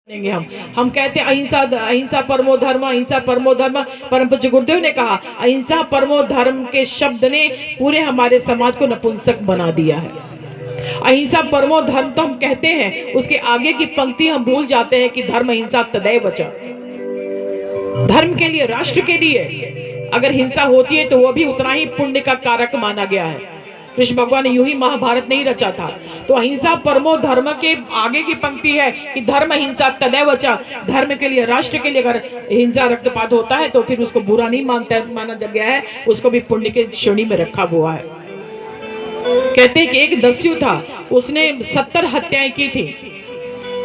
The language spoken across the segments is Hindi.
लेंगे हम कहते हैं अहिंसा अहिंसा परमो धर्म, अहिंसा परमो धर्म। परम पूज्य गुरुदेव ने कहा अहिंसा परमो धर्म के शब्द ने पूरे हमारे समाज को नपुंसक बना दिया है। अहिंसा परमो धर्म तो हम कहते हैं, उसके आगे की पंक्ति हम भूल जाते हैं कि धर्म अहिंसा तदैव च। धर्म के लिए, राष्ट्र के लिए अगर हिंसा होती है तो वह भी उतना ही पुण्य का कारक माना गया है। कृष्ण भगवान ने यूं ही महाभारत नहीं रचा था। तो अहिंसा परमो धर्म के आगे की पंक्ति है कि धर्म अहिंसा तदैव च। धर्म के लिए, राष्ट्र के लिए अगर हिंसा रक्तपात होता है तो फिर उसको बुरा नहीं माना गया है, उसको भी पुण्य के श्रेणी में रखा हुआ है। कहते हैं कि एक दस्यु था, उसने 70 हत्याएं की थी।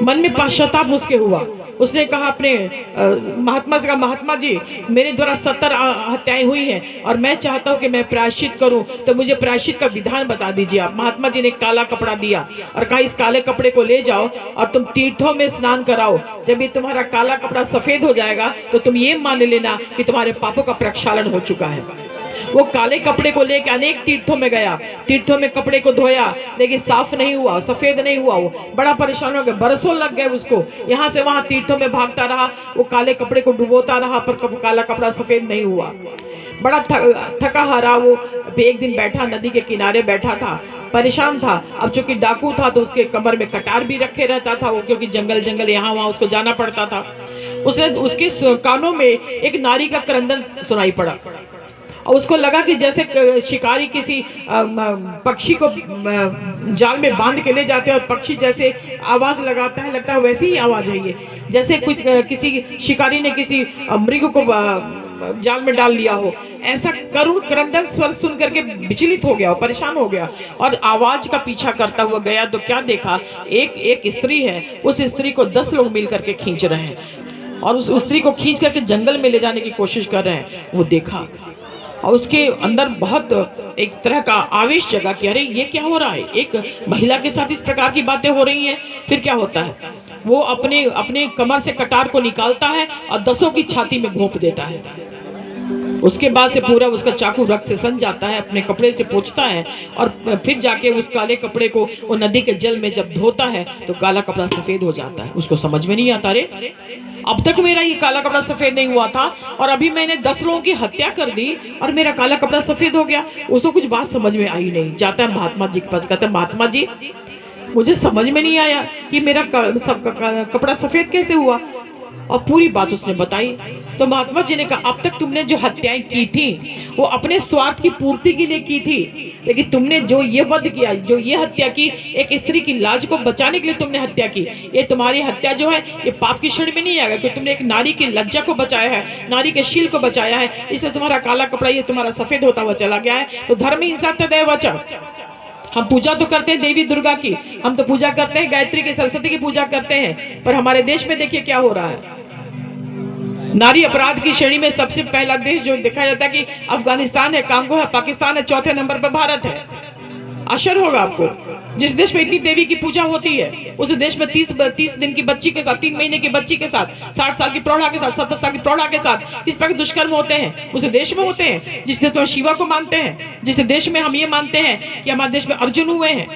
मन में पश्चाताप उसके हुआ। उसने कहा अपने महात्मा से कहा, महात्मा जी मेरे द्वारा 70 हत्याएं हुई हैं और मैं चाहता हूं कि मैं प्रायश्चित करूं, तो मुझे प्रायश्चित का विधान बता दीजिए आप। महात्मा जी ने काला कपड़ा दिया और कहा इस काले कपड़े को ले जाओ और तुम तीर्थों में स्नान कराओ। जब ये तुम्हारा काला कपड़ा सफेद हो जाएगा तो तुम ये मान लेना कि तुम्हारे पापों का प्रक्षालन हो चुका है। वो काले कपड़े को लेकर अनेक तीर्थों में गया, तीर्थों में कपड़े को धोया, लेकिन साफ नहीं हुआ, सफेद नहीं हुआ। वो बड़ा परेशान हो गया, बरसों लग गए उसको, यहाँ से वहां तीर्थों में भागता रहा, वो काले कपड़े को डुबोता रहा पर काला कपड़ा सफेद नहीं हुआ। बड़ा थका हारा वो एक दिन बैठा, नदी के किनारे बैठा था, परेशान था। अब चूंकि डाकू था तो उसके कमर में कटार भी रखे रहता था वो, क्योंकि जंगल जंगल यहाँ वहां उसको जाना पड़ता था। उसके कानों में एक नारी का क्रंदन सुनाई पड़ा और उसको लगा कि जैसे शिकारी किसी पक्षी को जाल में बांध के ले जाते हैं और पक्षी जैसे आवाज लगाता है, लगता है वैसी ही आवाज है ये, जैसे कुछ किसी शिकारी ने किसी मृग को जाल में डाल लिया हो। ऐसा करुण क्रंदन स्वर सुन करके विचलित हो गया, परेशान हो गया और आवाज का पीछा करता हुआ गया तो क्या देखा, एक स्त्री है, उस स्त्री को 10 लोग मिल करके खींच रहे हैं और उस स्त्री को खींच करके जंगल में ले जाने की कोशिश कर रहे हैं। वो देखा और उसके अंदर बहुत एक तरह का आवेश जगा कि अरे ये क्या हो रहा है, एक महिला के साथ इस प्रकार की बातें हो रही हैं। फिर क्या होता है, वो अपने कमर से कटार को निकालता है और 10 की छाती में घोंप देता है। उसके बाद से पूरा उसका चाकू रक्त से सन जाता है, अपने कपड़े से पोंछता है और फिर जाके उस काले कपड़े को वो नदी के जल में जब धोता है तो काला कपड़ा सफेद हो जाता है। उसको समझ में नहीं आता, रे अब तक मेरा ये काला कपड़ा सफेद नहीं हुआ था और अभी मैंने 10 लोगों की हत्या कर दी और मेरा काला कपड़ा सफेद हो गया। उसको कुछ बात समझ में आई नहीं। जाता है महात्मा जी के पास, कहता है महात्मा जी मुझे समझ में नहीं आया कि मेरा कपड़ा सफेद कैसे हुआ, और पूरी बात उसने बताई। तो महात्मा जी ने कहा अब तक तुमने जो हत्याएं की थी वो अपने स्वार्थ की पूर्ति के लिए की थी, लेकिन तुमने जो ये वध किया, जो ये हत्या की, एक स्त्री की लाज को बचाने के लिए तुमने हत्या की। ये तुम्हारी हत्या जो है ये पाप की श्रेणी में नहीं आएगा, क्योंकि तुमने एक नारी की लज्जा को बचाया है, नारी के शील को बचाया है, इसलिए तुम्हारा काला कपड़ा ये तुम्हारा सफेद होता हुआ चला गया है। तो धर्म हिंसा तदैव च। हम पूजा तो करते हैं देवी दुर्गा की, हम तो पूजा करते हैं गायत्री की, सरस्वती की पूजा करते हैं, पर हमारे देश में देखिए क्या हो रहा है। नारी अपराध की श्रेणी में सबसे पहला देश जो देखा जाता है कि अफगानिस्तान है, कांगो है, पाकिस्तान है, चौथे नंबर पर भारत है। आश्चर्य होगा आपको, जिस देश में इतनी देवी की पूजा होती है उस देश में 30 दिन की बच्ची के साथ, 3 महीने की बच्ची के साथ, 60 साल की प्रौढ़ा के साथ, 70 साल की प्रौढ़ा के साथ इस प्रकार दुष्कर्म होते हैं, उस देश में होते हैं जिस देश में शिवा को मानते हैं, जिस देश में हम ये मानते हैं कि हमारे देश में अर्जुन हुए हैं,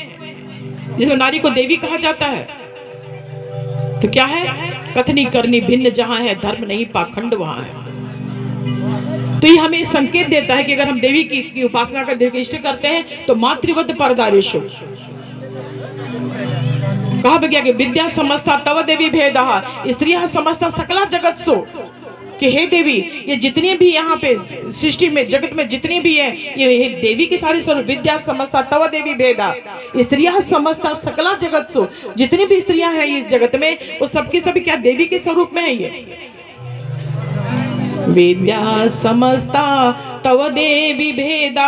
जिसमें नारी को देवी कहा जाता है। तो क्या है, कथनी करनी भिन्न जहां है, धर्म नहीं पाखंड वहां है। तो ये हमें संकेत देता है कि अगर हम देवी की उपासना कर, देवी की इष्ट करते हैं तो मातृवत परदारेषु। कहा गया कि विद्या समस्ता तव देवी भेदः, स्त्रियः समस्ता सकला जगत्सु, कि हे देवी ये जितने भी यहाँ पे सृष्टि में जगत में जितने भी है ये देवी के सारे स्वरूप। विद्या समस्ता तव देवी भेदा, स्त्रियां समस्ता सकला जगत्सु, जितनी भी स्त्रियां हैं इस जगत में वो सबकी सभी क्या देवी के स्वरूप में है। ये विद्या समस्ता तव देवी भेदा,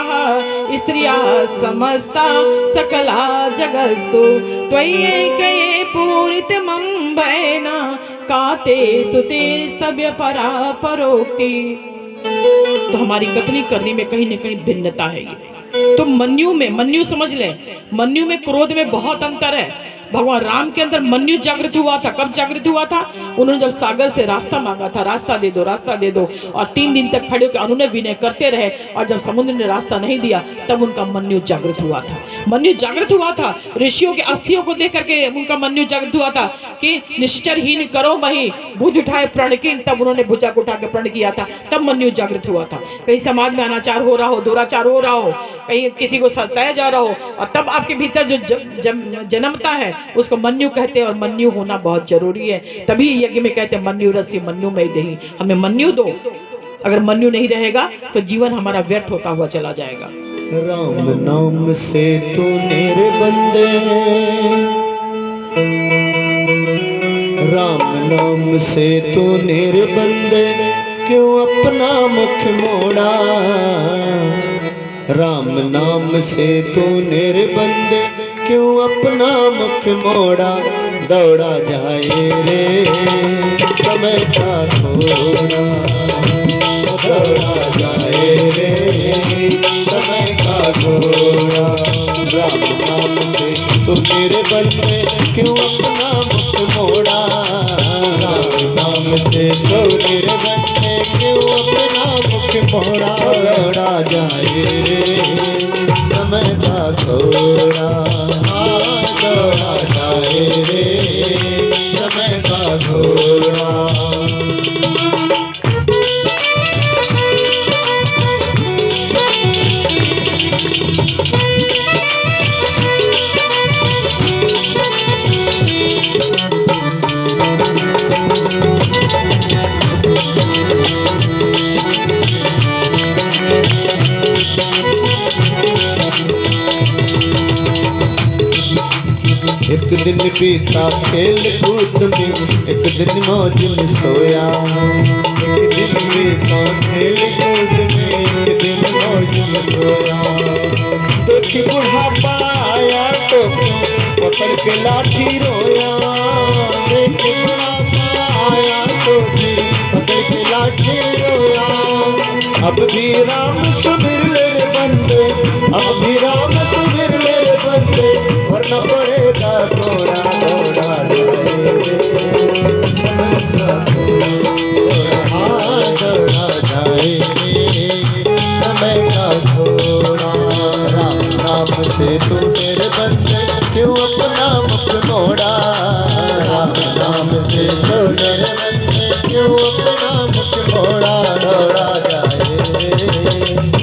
स्त्रिया समस्ता सकला जगत्सु, त्वयैके पूरितमं भयेन काते स्तुते सभ्य परा परोक्ति। तो हमारी कथनी करने में कहीं न कहीं भिन्नता है। ये तो मन्यु में, मन्यु समझ लें, मन्यु में क्रोध में बहुत अंतर है। भगवान राम के अंदर मन्यु जागृत हुआ था। कब जागृत हुआ था? उन्होंने जब सागर से रास्ता मांगा था, रास्ता दे दो, रास्ता दे दो, और 3 दिन तक खड़े होकर अनुनय विनय करते रहे, और जब समुद्र ने रास्ता नहीं दिया तब उनका मन्यु जागृत हुआ था। मन्यु जागृत हुआ था, ऋषियों के अस्थियों को देख करके उनका मन्यु जागृत हुआ था कि निश्चरहीन करो मही, भुज उठाए प्रण की, तब उन्होंने भुजा को उठा के प्रण किया था, तब मन्यु जागृत हुआ था। कहीं समाज में अनाचार हो रहा हो, दुराचार हो रहा हो, कहीं किसी को सताया जा रहा हो, और तब आपके भीतर जो जन्मता है उसको मन्यु कहते हैं, और मन्यु होना बहुत जरूरी है। तभी यज्ञ में कहते हैं मन्यु रसी मन्यु में दही, हमें मन्यु दो। अगर मन्यु नहीं रहेगा तो जीवन हमारा व्यर्थ होता हुआ चला जाएगा। राम नाम से तू मेरे बंदे, राम नाम से तू मेरे बंदे, क्यों अपना मुख मोड़ा। राम नाम से तू मेरे बंदे, क्यों अपना मुख मोड़ा। दौड़ा जाए रे समय का थोड़ा, दौड़ा जाए रे समय का थोड़ा। राम नाम से तू मेरे बंदे, क्यों अपना मुख मोड़ा। राम नाम से तू मेरे बंदे, क्यों अपना मुख मोड़ा। दौड़ा जाए रे समय का थोड़ा, दौड़ा जाए रे समय का थोड़ा। एक दिन बीता खेल कूद में, एक दिन मौज में सोया। एक दिन बीता खेल कूद में, एक दिन मौज में सोया। देखी बुढ़ापा आया तो पकड़ के लाठी रोया। देखी बुढ़ापा आया तो पकड़ के लाठी रोया। अब भी राम सुमिर ले बंदे, अब भी राम सुमिर ले बंदे, वरना पड़ेगा थोड़ा। दौड़ा जाए समय का थोड़ा। राम नाम से तू मेरे बंदे, क्यों अपना मुख मोड़ा। राम नाम से तू मेरे बंदे, क्यों अपना मुख मोड़ा। दौड़ा जाए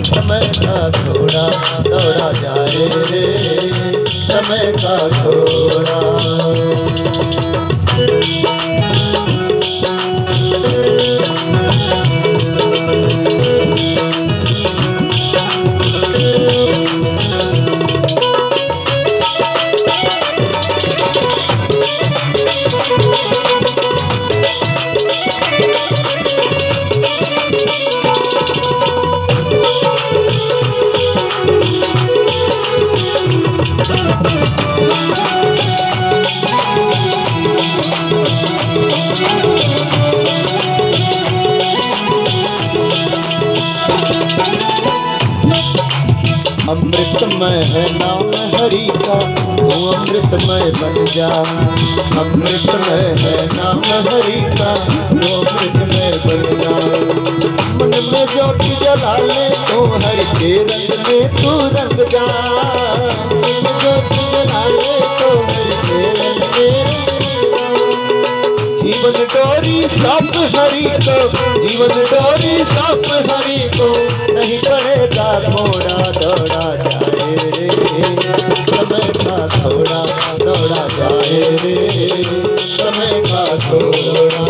समय का थोड़ा, दौड़ा जाए समय का थोड़ा। अमृतमय है नाम हरि का, तू अमृतमय बन जा। अमृतमय है नाम हरि का, तू अमृतमय बन जा। मन में ज्योति जला ले तो हरि के रंग में तू रंग जा। ज्योति जला ले तो हरि के रंग में। जीवन डोरी सब हरि को, जीवन डोरी सब हरि को, नहीं पड़ेगा थोड़ा। दौड़ा जाए रे समय का थोड़ा, दौड़ा जाए रे समय का थोड़ा।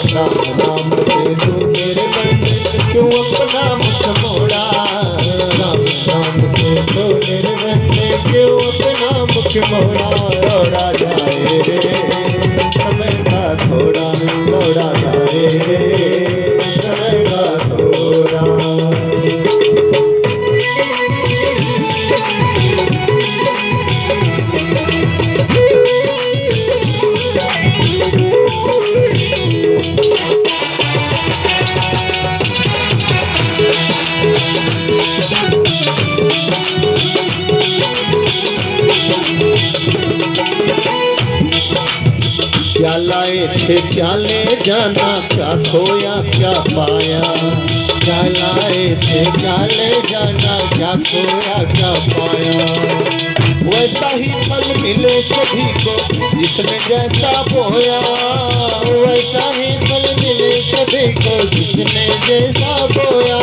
राम नाम से तू मेरे बंदे, क्यों अपना मुख मोड़ा। राम नाम से तू मेरे बंदे, क्यों अपना मुख मोड़ा। दौड़ा जाए रे समय का थोड़ा, दौड़ा जाए रे समय का थोड़ा। थे क्या ले जाना, क्या खोया क्या पाया। क्या लाए थे क्या ले जाना, क्या खोया क्या पाया। वैसा ही फल मिले सभी को जिसने जैसा बोया। वैसा ही फल मिले सभी को जिसने जैसा बोया।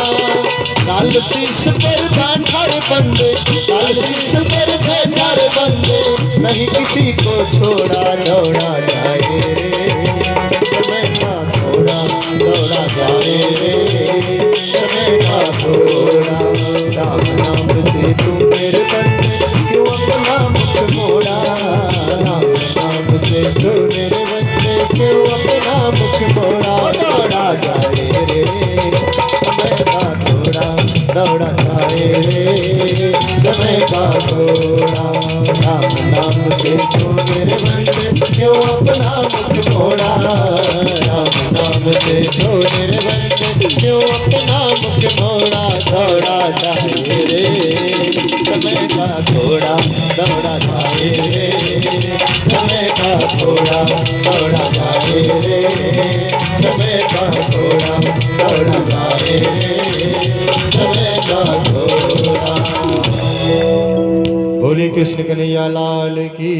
लाल शीश पर बैठा रे बंदे, लाल शीश पर बैठा रे बंदे, नहीं किसी को छोड़ा दौड़ा जाए रे। समय का थोड़ा दौड़ा जाए रे, समय का थोड़ा। राम नाम से तू मेरे बंदे क्यों अपना मुख मोड़ा। राम नाम से तू मेरे बंदे क्यों अपना मुख मोड़ा। दौड़ा जाए रे, समय का थोड़ा दौड़ा जाए रे, समय का थोड़ा। राम नाम से तू मेरे बंदे क्यों अपना मुख मोड़ा। राम नाम से तू मेरे बंदे क्यों अपना मुख मोड़ा। दौड़ा जाए रे, समय का थोड़ा दौड़ा जाए रे, समय का थोड़ा दौड़ा जाए रे, समय का थोड़ा दौड़ा जाए रे, समय का थोड़ा। बोले कृष्ण कन्हैया लाल की।